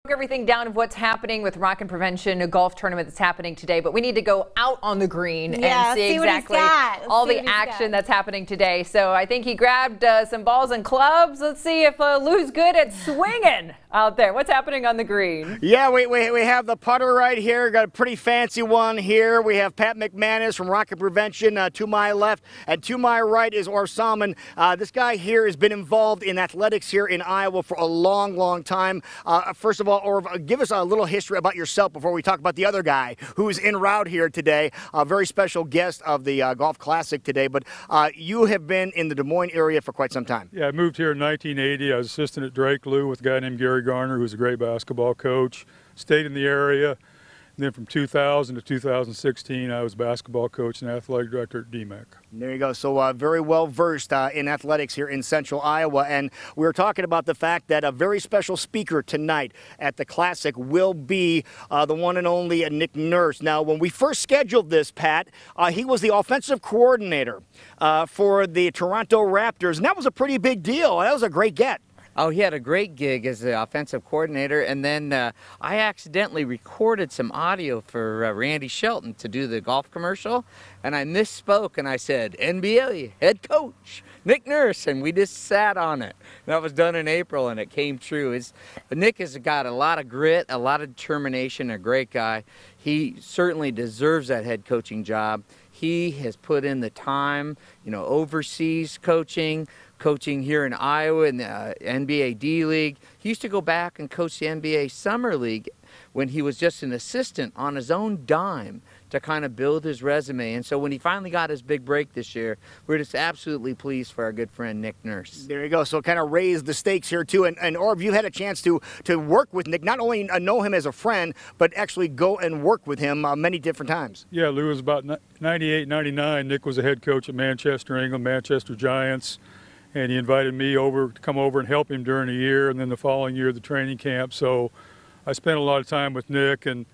Everything down of what's happening with Rockin' Prevention, a golf tournament that's happening today, but we need to go out on the green and see exactly all the action that's happening today. So I think he grabbed some balls and clubs. Let's see if Lou's good at swinging out there. What's happening on the green? Yeah, we have the putter right here. Got a pretty fancy one here. We have Pat McManus from Rockin' Prevention to my left, and to my right is Orv Salmon. This guy here has been involved in athletics here in Iowa for a long time. First of all, Orv, give us a little history about yourself before we talk about the other guy who's en route here today. A very special guest of the Golf Classic today, but you have been in the Des Moines area for quite some time. Yeah, I moved here in 1980. I was assistant at Drake Lou with a guy named Gary Garner, who was a great basketball coach. Stayed in the area. And then from 2000 to 2016, I was basketball coach and athletic director at DMAC. There you go. So very well versed in athletics here in Central Iowa. And we were talking about the fact that a very special speaker tonight at the Classic will be the one and only Nick Nurse. Now, when we first scheduled this, Pat, he was the offensive coordinator for the Toronto Raptors. And that was a pretty big deal. That was a great get. Oh, he had a great gig as the offensive coordinator, and then I accidentally recorded some audio for Randy Shelton to do the golf commercial, and I misspoke, and I said, NBA head coach, Nick Nurse, and we just sat on it. That was done in April, and it came true. Nick has got a lot of grit, a lot of determination, a great guy. He certainly deserves that head coaching job. He has put in the time, you know, overseas coaching here in Iowa in the NBA D-League. He used to go back and coach the NBA Summer League when he was just an assistant on his own dime to kind of build his resume. And so when he finally got his big break this year, we're just absolutely pleased for our good friend Nick Nurse. There you go. So kind of raise the stakes here too. And Orv, you had a chance to work with Nick, not only know him as a friend, but actually go and work with him many different times. Yeah, Lou was about 98, 99. Nick was a head coach at Manchester, England, Manchester Giants. And he invited me over to come over and help him during the year, and then the following year the training camp. So I spent a lot of time with Nick, and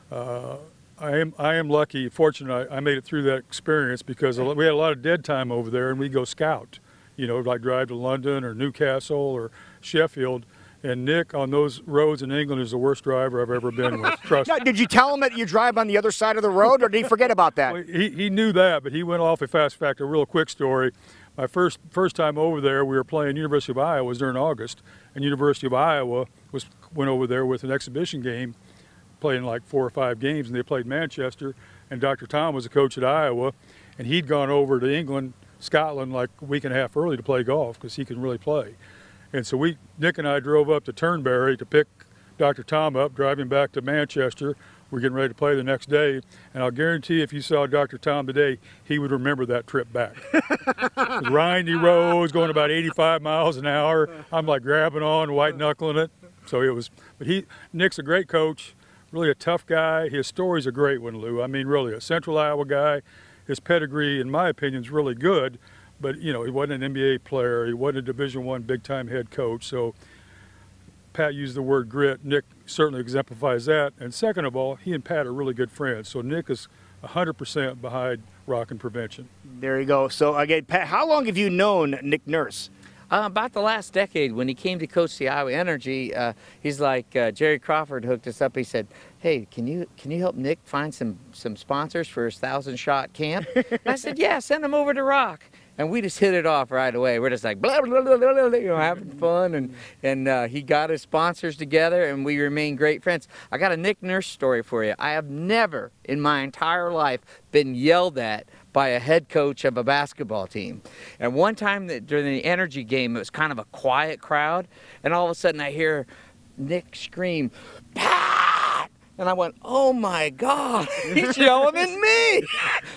I am lucky, fortunate I made it through that experience because we had a lot of dead time over there, and we go scout, you know, like drive to London or Newcastle or Sheffield. And Nick on those roads in England is the worst driver I've ever been with. Trust me. Did you tell him that you drive on the other side of the road, or did he forget about that? Well, he knew that, but he went off a fast fact. A real quick story. My first time over there, we were playing University of Iowa. It was during August, and University of Iowa went over there with an exhibition game, playing like 4 or 5 games, and they played Manchester. And Dr. Tom was a coach at Iowa, and he'd gone over to England, Scotland, like a week and a half early to play golf because he can really play. And so Nick and I drove up to Turnberry to pick Dr. Tom up, driving back to Manchester. We're getting ready to play the next day, and I'll guarantee if you saw Dr. Tom today, he would remember that trip back. Windy roads, going about 85 miles an hour. I'm like grabbing on, white knuckling it. So it was, but Nick's a great coach, really a tough guy. His story's a great one, Lou. I mean, really a Central Iowa guy. His pedigree, in my opinion, is really good, but you know, he wasn't an NBA player. He wasn't a Division I big-time head coach. So Pat used the word grit. Nick certainly exemplifies that. And second of all, he and Pat are really good friends. So Nick is 100% behind Rockin' Prevention. There you go. So again, Pat, how long have you known Nick Nurse? About the last decade. When he came to coach the Iowa Energy, he's like Jerry Crawford hooked us up. He said, "Hey, can you help Nick find some sponsors for his 1,000-shot camp?" I said, "Yeah, send him over to Rock." And we just hit it off right away. We're just like blah blah blah blah, blah, you know, having fun, and he got his sponsors together, and we remain great friends. I got a Nick Nurse story for you. I have never in my entire life been yelled at by a head coach of a basketball team. And one time during the Energy game, it was kind of a quiet crowd, and all of a sudden I hear Nick scream, "Pat!" And I went, "Oh my God, he's yelling at me!"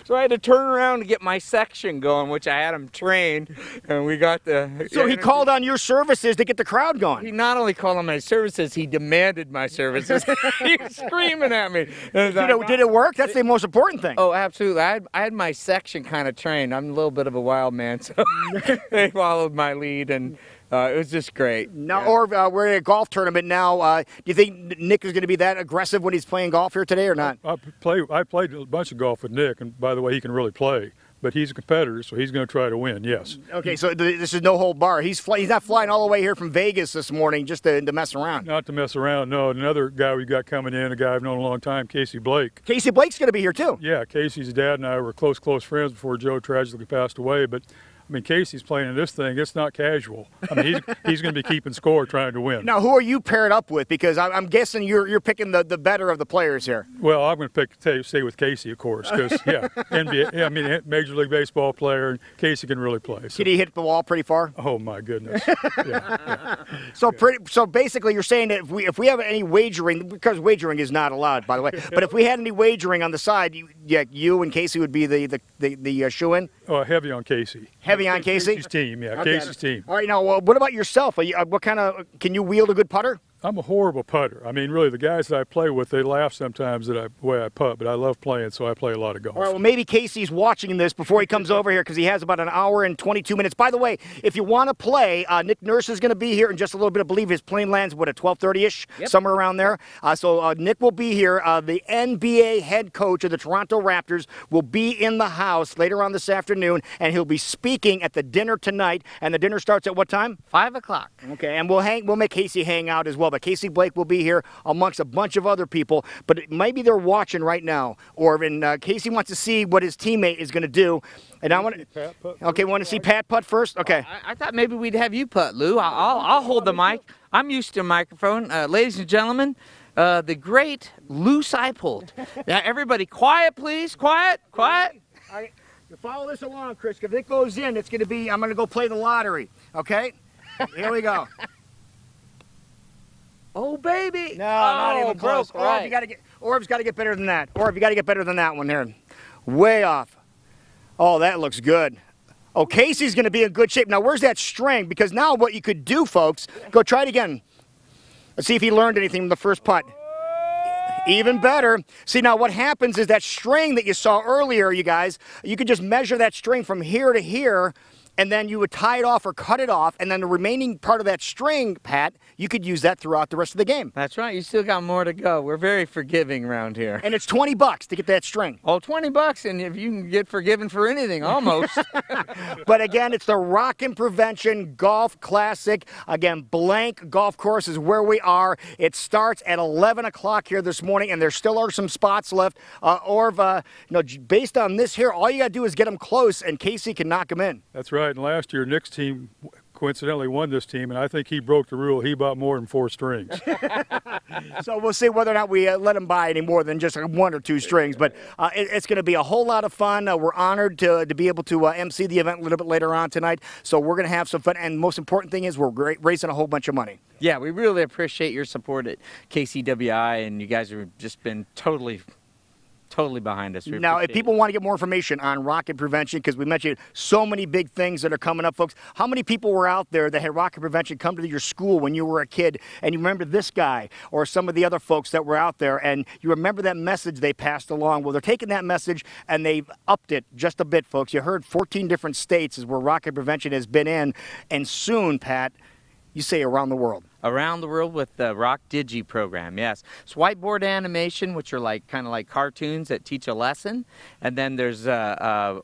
So I had to turn around to get my section going, which I had him trained, and we got the... So he called on your services to get the crowd going. He not only called on my services, he demanded my services. He was screaming at me. Did it work? That's the most important thing. Oh, absolutely. I had my section kind of trained. I'm a little bit of a wild man, so they followed my lead, and it was just great. Now, yeah. Orv, we're at a golf tournament now. Do you think Nick is going to be that aggressive when he's playing golf here today or not? I played a bunch of golf with Nick, and by the way, he can really play. but he's a competitor, so he's going to try to win, yes. Okay, so this is no hold bar. He's not flying all the way here from Vegas this morning just to mess around. Not to mess around, no. Another guy we got coming in, a guy I've known a long time, Casey Blake. Casey Blake's going to be here too. Yeah, Casey's dad and I were close friends before Joe tragically passed away, but I mean, Casey's playing in this thing. It's not casual. I mean, he's going to be keeping score trying to win. Now, who are you paired up with? Because I'm guessing you're picking the better of the players here. Well, I'm going to stay with Casey, of course, because, yeah, NBA, yeah, I mean, Major League Baseball player, and Casey can really play. So. Did he hit the wall pretty far? Oh, my goodness. Yeah. So basically you're saying that if we have any wagering, because wagering is not allowed, by the way, but if we had any wagering on the side, you and Casey would be the shoe-in? Oh, heavy on Casey. Heavy on Casey? Casey's team, yeah, Okay. Casey's team. All right, now, what about yourself? Can you wield a good putter? I'm a horrible putter. I mean, really, the guys that I play with, they laugh sometimes at the way I putt, but I love playing, so I play a lot of golf. All right, well, maybe Casey's watching this before he comes over here because he has about an hour and 22 minutes. By the way, if you want to play, Nick Nurse is going to be here in just a little bit. I believe his plane lands, at 12:30-ish, somewhere around there. So Nick will be here. The NBA head coach of the Toronto Raptors will be in the house later on this afternoon, and he'll be speaking at the dinner tonight. And the dinner starts at what time? 5 o'clock. Okay, and we'll make Casey hang out as well. But Casey Blake will be here amongst a bunch of other people. But maybe they're watching right now. Or Casey wants to see what his teammate is going to do. And I want to see Pat putt first. Okay. I thought maybe we'd have you putt, Lou. I'll hold the mic. I'm used to a microphone, ladies and gentlemen. The great Lou Seipold. Now, everybody, quiet, please. Quiet. All right. You follow this along, Chris. If it goes in, it's going to be. I'm going to go play the lottery. Okay. Here we go. Oh, baby. No, not even close. Broke, right. Orb's got to get better than that. Orb, you got to get better than that one here. Way off. Oh, that looks good. Oh, Casey's going to be in good shape. Now, where's that string? Because now what you could do, folks, go try it again. Let's see if he learned anything from the first putt. Even better. See, now what happens is that string that you saw earlier, you guys, you could just measure that string from here to here, and then you would tie it off or cut it off, and then the remaining part of that string, Pat, you could use that throughout the rest of the game. That's right. You still got more to go. We're very forgiving around here. And it's $20 to get that string. Oh, $20, and if you can get forgiven for anything, almost. But again, it's the Rockin' Prevention Golf Classic. Again, Blank Golf Course is where we are. It starts at 11 o'clock here this morning, and there still are some spots left. Based on this here, all you got to do is get them close, and Casey can knock them in. That's right. And last year, Nick's team coincidentally won this team, and I think he broke the rule. He bought more than 4 strings. So we'll see whether or not we let him buy any more than just 1 or 2 strings. But it's going to be a whole lot of fun. We're honored to be able to MC the event a little bit later on tonight. So we're going to have some fun. And the most important thing is we're raising a whole bunch of money. Yeah, we really appreciate your support at KCWI, and you guys have just been totally behind us. Now, if people want to get more information on Rockin' Prevention, because we mentioned so many big things that are coming up, folks, how many people were out there that had Rockin' Prevention come to your school when you were a kid, and you remember this guy or some of the other folks that were out there, and you remember that message they passed along? Well, they're taking that message, and they've upped it just a bit, folks. You heard 14 different states is where Rockin' Prevention has been in, and soon, Pat, you say around the world. Around the world with the Rock Digi program, yes. It's whiteboard animation, which are kind of like cartoons that teach a lesson. And then there's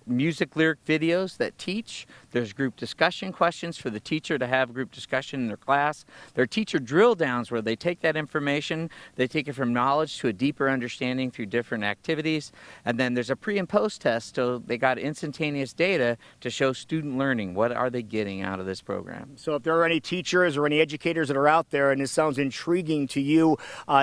music lyric videos that teach. There's group discussion questions for the teacher to have group discussion in their class. There are teacher drill downs where they take that information, they take it from knowledge to a deeper understanding through different activities. And then there's a pre and post test, so they got instantaneous data to show student learning. What are they getting out of this program? So if there are any teachers or any educators that are out there and this sounds intriguing to you,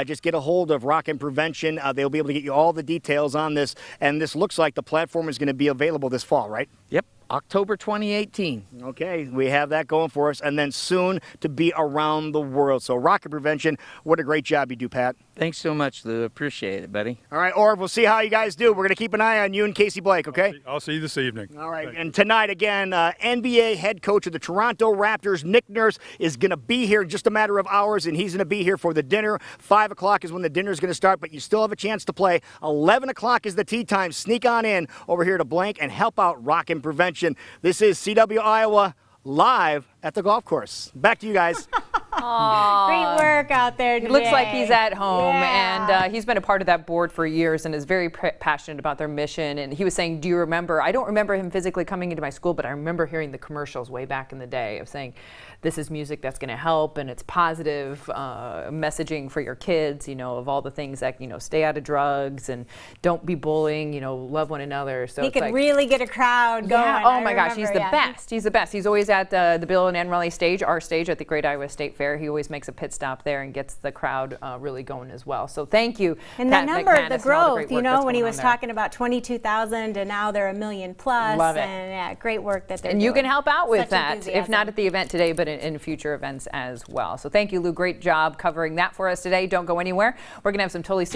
just get a hold of Rockin' Prevention. They'll be able to get you all the details on this. And this looks like the platform is going to be available this fall, right? Yep. October 2018. Okay, we have that going for us, and then soon to be around the world. So Rockin' Prevention, what a great job you do, Pat. Thanks so much, Lou. Appreciate it, buddy. All right, Orv, we'll see how you guys do. We're going to keep an eye on you and Casey Blake, okay? I'll see you this evening. All right, and tonight, again, NBA head coach of the Toronto Raptors, Nick Nurse, is going to be here in just a matter of hours, and he's going to be here for the dinner. 5 o'clock is when the dinner is going to start, but you still have a chance to play. 11 o'clock is the tee time. Sneak on in over here to Blank and help out Rockin' Prevention. This is CW Iowa live at the golf course. Back to you guys. Great work out there today. He looks like he's at home, yeah. and he's been a part of that board for years and is very passionate about their mission. And he was saying, do you remember, I don't remember him physically coming into my school, but I remember hearing the commercials way back in the day of saying, this is music that's going to help, and it's positive messaging for your kids, you know, of all the things that, you know, stay out of drugs and don't be bullying, you know, love one another. So he could really get a crowd going. Yeah. Oh my gosh, he's the best. He's the best. He's always at the Bill and Ann Raleigh stage, our stage at the Great Iowa State Fair. He always makes a pit stop there and gets the crowd really going as well. So thank you, and Pat the number, McManus, the growth, you know, when he was talking about 22,000 and now they're 1 million plus. Love it. And yeah, great work that they're doing. And you can help out with Such that, enthusiasm. if not at the event today, but in future events as well. So thank you, Lou. Great job covering that for us today. Don't go anywhere. We're going to have some totally serious